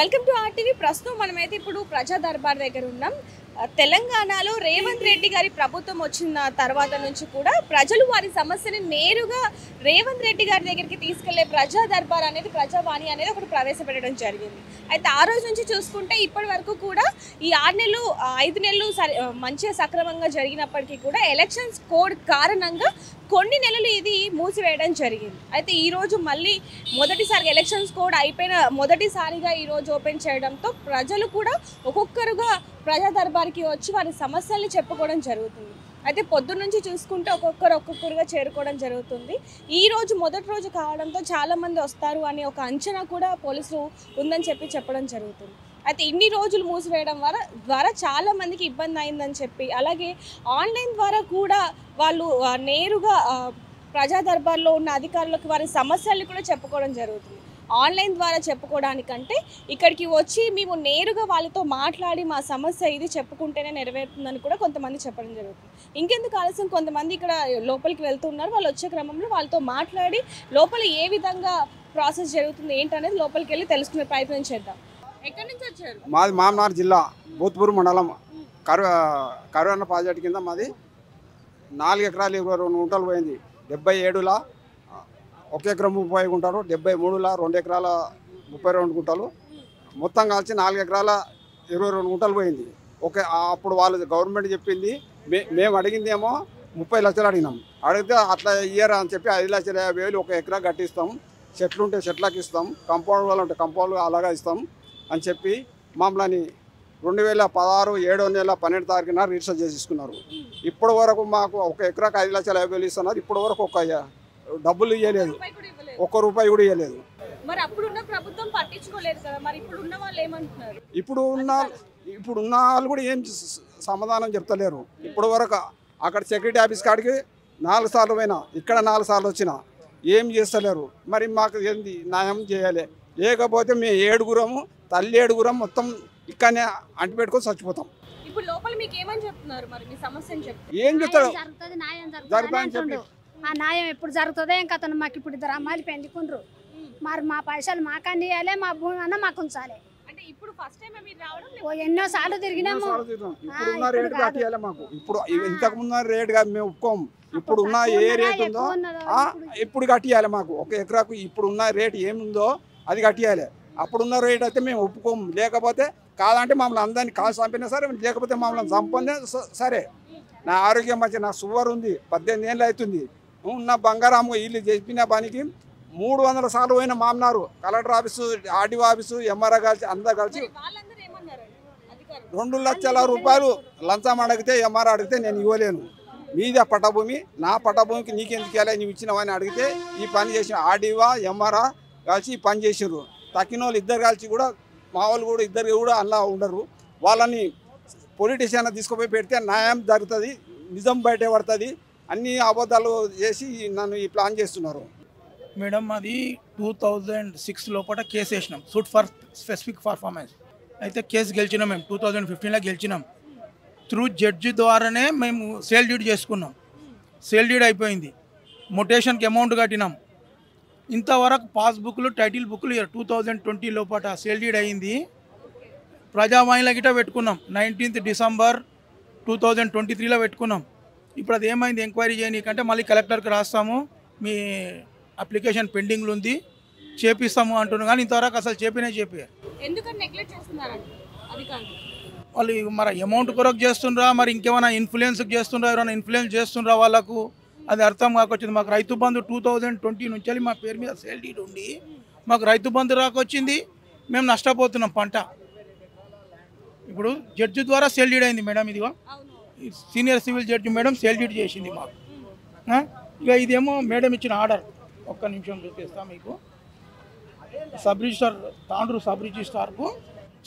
Welcome to RTV. ప్రస్తుతం మనమైతే ఇప్పుడు ప్రజా దర్బార్ దగ్గర ఉన్నాం. తెలంగాణలో రేవంత్ రెడ్డి గారి ప్రభుత్వం వచ్చిన తర్వాత నుంచి కూడా ప్రజలు వారి సమస్యని నేరుగా రేవంత్ రెడ్డి గారి దగ్గరికి తీసుకెళ్లే ప్రజా దర్బార్ అనేది, ప్రజావాణి అనేది ఒకటి ప్రవేశపెట్టడం జరిగింది. అయితే ఆ రోజు నుంచి చూసుకుంటే ఇప్పటి వరకు కూడా ఈ 6 నెలలు 5 నెలలు మంచిగా సక్రమంగా జరిగినప్పటికీ కూడా ఎలక్షన్స్ కోడ్ కారణంగా కొన్ని నెలలు ఇది మూసివేయడం జరిగింది. అయితే ఈరోజు మళ్ళీ మొదటిసారి ఎలక్షన్స్ కోడ్ అయిపోయిన మొదటిసారిగా ఈరోజు ఓపెన్ చేయడంతో ప్రజలు కూడా ఒక్కొక్కరుగా ప్రజా దర్బార్కి వచ్చి వారి సమస్యల్ని చెప్పుకోవడం జరుగుతుంది. అయితే పొద్దున్న నుంచి చూసుకుంటే ఒక్కొక్కరుగా చేరుకోవడం జరుగుతుంది. ఈ రోజు మొదటి రోజు కావడంతో చాలామంది వస్తారు అనే ఒక అంచనా కూడా పోలీసులు ఉందని చెప్పడం జరుగుతుంది. అయితే ఇన్ని రోజులు మూసివేయడం ద్వారా చాలా మందికి ఇబ్బంది అయిందని చెప్పి, అలాగే ఆన్లైన్ ద్వారా కూడా వాళ్ళు నేరుగా ప్రజా దర్బార్లో ఉన్న అధికారులకు వారి సమస్యల్ని కూడా చెప్పుకోవడం జరుగుతుంది. ఆన్లైన్ ద్వారా చెప్పుకోవడానికంటే ఇక్కడికి వచ్చి మేము నేరుగా వాళ్ళతో మాట్లాడి మా సమస్య ఇది చెప్పుకుంటేనే నెరవేరుతుందని కూడా కొంతమంది చెప్పడం జరుగుతుంది. ఇంకెందుకు ఆలస్యం, కొంతమంది ఇక్కడ లోపలికి వెళ్తున్నారు. వాళ్ళు వచ్చే క్రమంలో వాళ్ళతో మాట్లాడి లోపల ఏ విధంగా ప్రాసెస్ జరుగుతుంది ఏంటనేది లోపలికి వెళ్ళి తెలుసుకునే ప్రయత్నం చేద్దాం. ఎక్కడి నుంచి వచ్చారు? మాది మామనార్ జిల్లా భూత్పూర్ మండలం కరువన్న ప్రాజెక్ట్ కింద మాది 4 ఎకరాలు 22 గుంటలు పోయింది. 77లా 1 ఎకరం 30 గుంటలు, 73లా 2 ఎకరాల 32 గుంటలు, మొత్తం కలిసి 4 ఎకరాల 22 గుంటలు పోయింది. అప్పుడు వాళ్ళు గవర్నమెంట్ చెప్పింది, మేము అడిగిందేమో 30 లక్షలు అడిగినాం. అడిగితే అట్లా ఇయ్యరా అని చెప్పి 5,50,000 1 ఎకరా కట్టిస్తాం, చెట్లు ఉంటే చెట్లకి ఇస్తాం, కంపౌండ్ వాళ్ళు ఉంటే కంపౌండ్ అలాగా ఇస్తాం అని చెప్పి మమ్మల్ని 2016 7వ నెల 12 తారీఖున రిజిస్టర్ చేసుకున్నారు. ఇప్పటి వరకు మాకు 1 ఎకరాకు 5,50,000 ఇస్తున్నారు. ఇప్పటి వరకు ఒక డబ్బులు ఇవ్వలేదు, 1 రూపాయి కూడా ఇవ్వలేదు. మరి అప్పుడున్న ప్రభుత్వం పట్టించుకోలేదు కదా, మరి ఇప్పుడున్న వాళ్ళు ఏమంటున్నారు? ఇప్పుడున్న వాళ్ళు కూడా ఏం సమాధానం చెప్తలేరు. ఇప్పటి వరకు అక్కడ సెక్రటరీ ఆఫీస్ కాడికి 4 సార్లు పోయినా, ఇక్కడ 4 సార్లు వచ్చినా ఏం చేస్తలేరు. మరి మాకు ఏంది న్యాయం చేయాలి. లేకపోతే మేము 7గురము, తల్లి 7గురం మొత్తం ఇక్కడనే అంటి పెట్టుకొని చచ్చిపోతాం. ఇప్పుడు లోపల మీకు ఏమని చెప్తున్నారు? మరి మీ సమస్యని చెప్తారు, ఏం చెప్తారు? జరుగుతుందని చెప్పి ఆ న్యాయం ఎప్పుడు జరుగుతుందో ఇంకా అతను మాకు ఇప్పుడు 2 అమ్మాయిలు పెంచుకుండ్రు. మరి మా పైసలు మాకని ఇవ్వాలి, మా భూమి అన్న మాకు ఉంచాలి. అంటే ఇప్పుడు ఫస్ట్ టైం మీరు రావడం? ఎన్నో సార్లు తిరిగినాము. ఇప్పుడున్న రేటు కట్టియాలి మాకు. ఇప్పుడు ఇంతకు ముందు రేటుగా మేము ఒప్పుకోము. ఇప్పుడున్న ఏ రేటు ఉందో ఇప్పుడు కట్టియాలి మాకు. 1 ఎకరాకు ఇప్పుడున్న రేటు ఏముందో అది కట్టియాలి. అప్పుడున్న రేట్ అయితే మేము ఒప్పుకోము. లేకపోతే కాదంటే మమ్మల్ని అందరినీ కాల్చి చంపినా సరే, లేకపోతే మమ్మల్ని చంపనే సరే. నా ఆరోగ్యం మంచి, నా షుగర్ ఉంది, 18 ఏళ్ళు అవుతుంది. ఉన్న బంగారాము వీళ్ళు చెప్పిన పనికి 300 సార్లు పోయిన మామనారు, collector office, RDO office, MRO కలిసి అందరు కలిసి 2 లక్షల రూపాయలు లంచం అడిగితే, ఎంఆర్ఓ అడిగితే నేను ఇవ్వలేను, మీదే పట్టభూమి, నా పట్టభూమికి నీకెందుకు ఇవ్వాలి, నువ్వు ఇచ్చినవని అడిగితే ఈ పని చేసిన ఆర్డీఓ ఎంఆర్ఓ కలిసి ఈ పని చేసారు. తక్కిన వాళ్ళు 2 కలిసి కూడా, మా వాళ్ళు కూడా 2 కూడా అలా ఉండరు. వాళ్ళని పొలిటీషియన్ తీసుకుపోయి పెడితే న్యాయం జరుగుతుంది, నిజం బయట పడుతుంది. అన్ని అబద్ధాలు చేసి నన్ను ఈ ప్లాన్ చేస్తున్నారు. మేడం అది 2006 లోపల కేసు వేసినాం, సూట్ ఫర్ స్పెసిఫిక్ పర్ఫార్మెన్స్. అయితే కేసు గెలిచినాం. మేము 2015లో గెలిచినాం. త్రూ జడ్జి ద్వారానే మేము సేల్ డీడ్ చేసుకున్నాం. సేల్ డీడ్ అయిపోయింది. మొటేషన్కి అమౌంట్ కట్టినాం. ఇంతవరకు పాస్బుక్లు, టైటిల్ బుక్లు 2020 లోపల సేల్ డీడ్ అయింది. ప్రజావాణిలో గిట్ట పెట్టుకున్నాం. 19th డిసెంబర్ 2023లో పెట్టుకున్నాం. ఇప్పుడు అది ఏమైంది ఎంక్వైరీ చేయనీకంటే మళ్ళీ కలెక్టర్కి రాస్తాము, మీ అప్లికేషన్ పెండింగ్లు ఉంది, చేపిస్తాము అంటున్నారు. కానీ ఇంతవరకు అసలు చెప్పారు. ఎందుకని నెగ్లెక్ట్ చేస్తున్నారు అధికారులు? వాళ్ళు మరి అమౌంట్ కొరకు చేస్తుండ్రా, మరి ఇంకేమైనా ఇన్ఫ్లుయెన్స్ చేస్తుండ్రా, ఎవరైనా ఇన్ఫ్లుయెన్స్ చేస్తుండ్రా వాళ్ళకు, అది అర్థం కాకొచ్చింది. మాకు రైతు బంధు 2020 నుంచి మా పేరు మీద సేల్ డీడ్ ఉండి మాకు రైతు బంధు రాకొచ్చింది. మేము నష్టపోతున్నాం పంట. ఇప్పుడు జడ్జి ద్వారా సేల్ డీడ్ అయింది మేడం. ఇదిగో senior civil judge madam sale deed చేసింది మాకు. ఇక ఇదేమో మేడం ఇచ్చిన ఆర్డర్. ఒక్క నిమిషం చూపిస్తాం మీకు. సబ్ రిజిస్టార్ తాండ్రు సబ్ రిజిస్టార్కు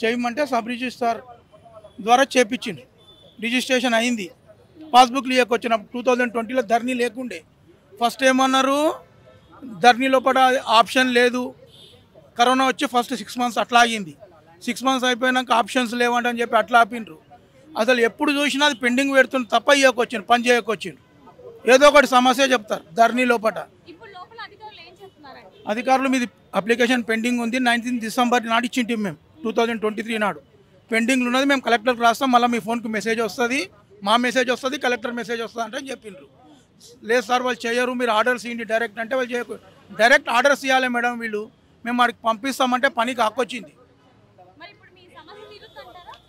చేయమంటే సబ్ రిజిస్టార్ ద్వారా చేపించింది. రిజిస్ట్రేషన్ అయింది. పాస్బుక్లు ఇవ్వకొచ్చినప్పుడు 2020లో ధరణి లేకుండే. ఫస్ట్ ఏమన్నారు, ధరణి లోపల ఆప్షన్ లేదు. కరోనా వచ్చి ఫస్ట్ 6 months అట్లా అయ్యింది. 6 months అయిపోయినాక ఆప్షన్స్ లేవంటని చెప్పి అట్లా ఆపిండ్రు. అసలు ఎప్పుడు చూసినా అది పెండింగ్ పెడుతుంది తప్ప ఇవ్వకొచ్చిండు, పని చేయకొచ్చిండు. ఏదో ఒకటి సమస్య చెప్తారు ధరణి లోపల. అధికారులు మీది అప్లికేషన్ పెండింగ్ ఉంది, 19th డిసెంబర్ నాడు ఇచ్చింటి మేము 2023 నాడు పెండింగ్లు ఉన్నది. మేము కలెక్టర్కి రాస్తాం, మళ్ళీ మీ ఫోన్కి మెసేజ్ వస్తుంది, మా మెసేజ్ వస్తుంది, కలెక్టర్ మెసేజ్ వస్తుంది అంటే చెప్పిండ్రు. లేదు సార్ వాళ్ళు చేయరు, మీరు ఆర్డర్స్ ఇవ్వండి డైరెక్ట్ అంటే వాళ్ళు చేయకు. డైరెక్ట్ ఆర్డర్స్ ఇవ్వాలి మేడం వీళ్ళు, మేము వాడికి పంపిస్తామంటే పనికి హక్కొచ్చింది.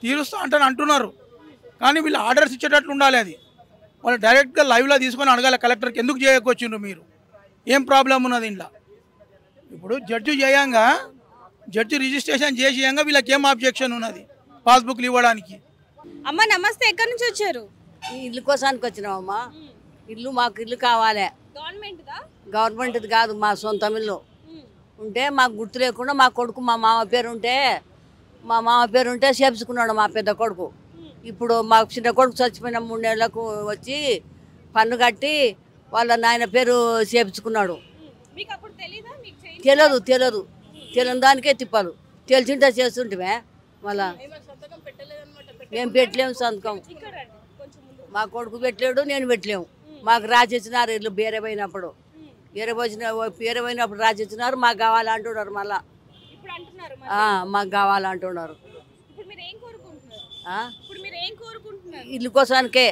తీరుస్తా అంటారు అంటున్నారు, కానీ వీళ్ళు ఆర్డర్స్ ఇచ్చేటట్లు ఉండాలి. అది వాళ్ళు డైరెక్ట్గా లైవ్లో తీసుకొని అడగాలి కలెక్టర్కి, ఎందుకు చేయకొచ్చిండ్రు మీరు, ఏం ప్రాబ్లం ఉన్నది ఇంట్లో. ఇప్పుడు జడ్జి చేయంగా జడ్జి రిజిస్ట్రేషన్ చేసేయంగా వీళ్ళకి ఏం ఆబ్జెక్షన్ ఉన్నది పాస్బుక్లు ఇవ్వడానికి. అమ్మ నమస్తే, ఎక్కడి నుంచి వచ్చారు? ఈ ఇల్లు కోసానికి వచ్చినామమ్మా. ఇల్లు మాకు ఇల్లు కావాలి. గవర్నమెంట్ది కాదు, మా సొంత ఇల్లు ఉంటే మాకు గుర్తు లేకుండా మా కొడుకు మా మామ పేరు ఉంటే చేపించుకున్నాడు మా పెద్ద కొడుకు. ఇప్పుడు మా చిన్న కొడుకు చచ్చిపోయిన 3 నెలలకు వచ్చి పన్ను కట్టి వాళ్ళ నాయన పేరు చేపించుకున్నాడు. తెలియని దానికే తిప్పాలి, తెలిసింటే చేస్తుంటే మళ్ళా మేము పెట్టలేము సంతకం. మా కొడుకు పెట్టలేడు, నేను పెట్టలేము. మాకు రాసిచ్చినారు ఇల్లు వేరే పోయినప్పుడు రాసిచ్చినారు, మాకు కావాలంటున్నారు. మళ్ళా మాకు కావాలంటున్నారు. ఇల్లు కోసానికే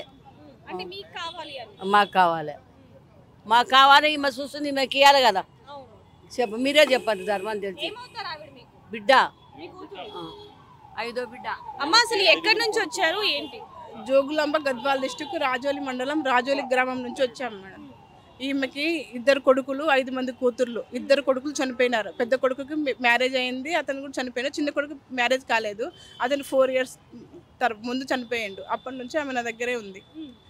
మాకు కావాలి. ఈమె చూస్తుంది, ఈమెకి ఇవ్వాలి కదా. మీరే చెప్పండి ధర్మం తెలిసి. బిడ్డ 5వ బిడ్డ. అమ్మ అసలు ఎక్కడి నుంచి వచ్చారు ఏంటి? జోగులాంబ గద్వాల డిస్టిక్ రాజోలి మండలం రాజోలి గ్రామం నుంచి వచ్చాము మేడం. ఈమెకి 2 కొడుకులు 5 మంది కూతుర్లు. 2 కొడుకులు చనిపోయినారు. పెద్ద కొడుకుకి మ్యారేజ్ అయింది, అతను కూడా చనిపోయినాడు. చిన్న కొడుకు మ్యారేజ్ కాలేదు, అతను 4 ఇయర్స్ ముందు చనిపోయాడు. అప్పటి నుంచి ఆమె నా దగ్గరే ఉంది,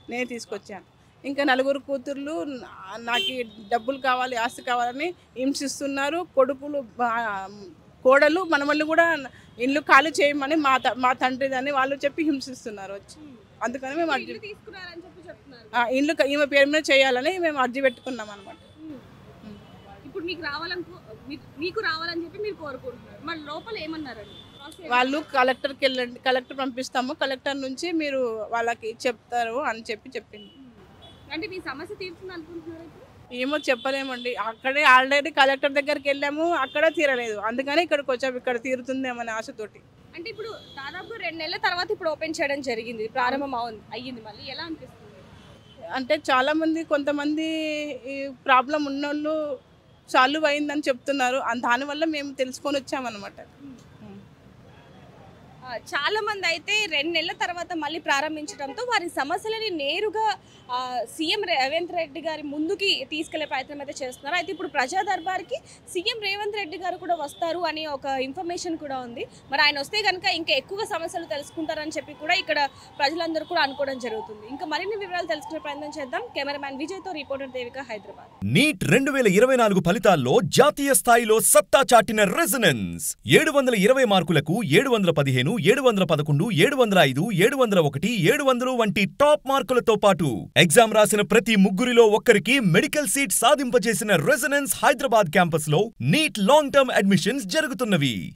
నేనే తీసుకొచ్చాను. ఇంకా 4 కూతుర్లు నాకు డబ్బులు కావాలి, ఆస్తి కావాలని హింసిస్తున్నారు. కోడలు మనమల్ని కూడా ఇల్లు ఖాళీ చేయమని మా తండ్రి దాన్ని వాళ్ళు చెప్పి హింసిస్తున్నారు వచ్చి. అందుకని మేము ఇల్లు ఈమె పేరు మీద చేయాలని మేము అర్జీ పెట్టుకున్నాం అనమాట. ఇప్పుడు మీకు రావాలని చెప్పి మీరు కోరుకుంటున్నారు, మరి లోపల ఏమన్నారండి వాళ్ళు? కలెక్టర్కి వెళ్ళండి, కలెక్టర్ పంపిస్తాము, కలెక్టర్ నుంచి మీరు వాళ్ళకి చెప్తారు అని చెప్పింది. అంటే మీ సమస్య తీరుతుంది అనుకుంటున్నారు? ఏమో చెప్పలేమండి. అక్కడే ఆల్రెడీ కలెక్టర్ దగ్గరికి వెళ్ళాము, అక్కడ తీరలేదు. అందుకని ఇక్కడికి వచ్చాము, ఇక్కడ తీరుతుందేమని ఆశతోటి. అంటే ఇప్పుడు దాదాపు 2 నెలల తర్వాత ఇప్పుడు ఓపెన్ చేయడం జరిగింది, ప్రారంభం అయ్యింది. మళ్ళీ ఎలా అనిపిస్తుంది? అంటే చాలామంది, కొంతమంది ఈ ప్రాబ్లం ఉన్నోళ్ళు సాల్వ్ అయిందని చెప్తున్నారు. దానివల్ల మేము తెలుసుకొని వచ్చామన్నమాట. చాలా మంది అయితే 2 నెలల తర్వాత మళ్ళీ ప్రారంభించడంతో వారి సమస్యలని నేరుగా సీఎం రేవంత్ రెడ్డి గారి ముందుకి తీసుకెళ్లే ప్రయత్నం అయితే చేస్తున్నారు. అయితే ఇప్పుడు ప్రజా దర్బార్కి సీఎం రేవంత్ రెడ్డి గారు కూడా వస్తారు అని ఒక ఇన్ఫర్మేషన్ కూడా ఉంది. మరి ఆయన వస్తే కనుక ఇంకా ఎక్కువగా సమస్యలు తెలుసుకుంటారని చెప్పి కూడా ఇక్కడ ప్రజలందరూ కూడా అనుకోవడం జరుగుతుంది. ఇంకా మరిన్ని వివరాలు తెలుసుకునే ప్రయత్నం చేద్దాం. కెమెరామ్యాన్ విజయ్తో రిపోర్టర్ దేవిక, హైదరాబాద్. నీట్ 2024 ఫలితాల్లో జాతీయ స్థాయిలో సత్తా చాటిన రెజొనెన్స్ 720 మార్కులకు 715, 711, 705, 701, 700 వంటి టాప్ మార్కులతో పాటు ఎగ్జామ్ రాసిన ప్రతి ముగ్గురిలో ఒక్కరికి మెడికల్ సీట్ సాధింపజేసిన రెజొనెన్స్ హైదరాబాద్ క్యాంపస్ లో నీట్ లాంగ్ టర్మ్ అడ్మిషన్స్ జరుగుతున్నవి.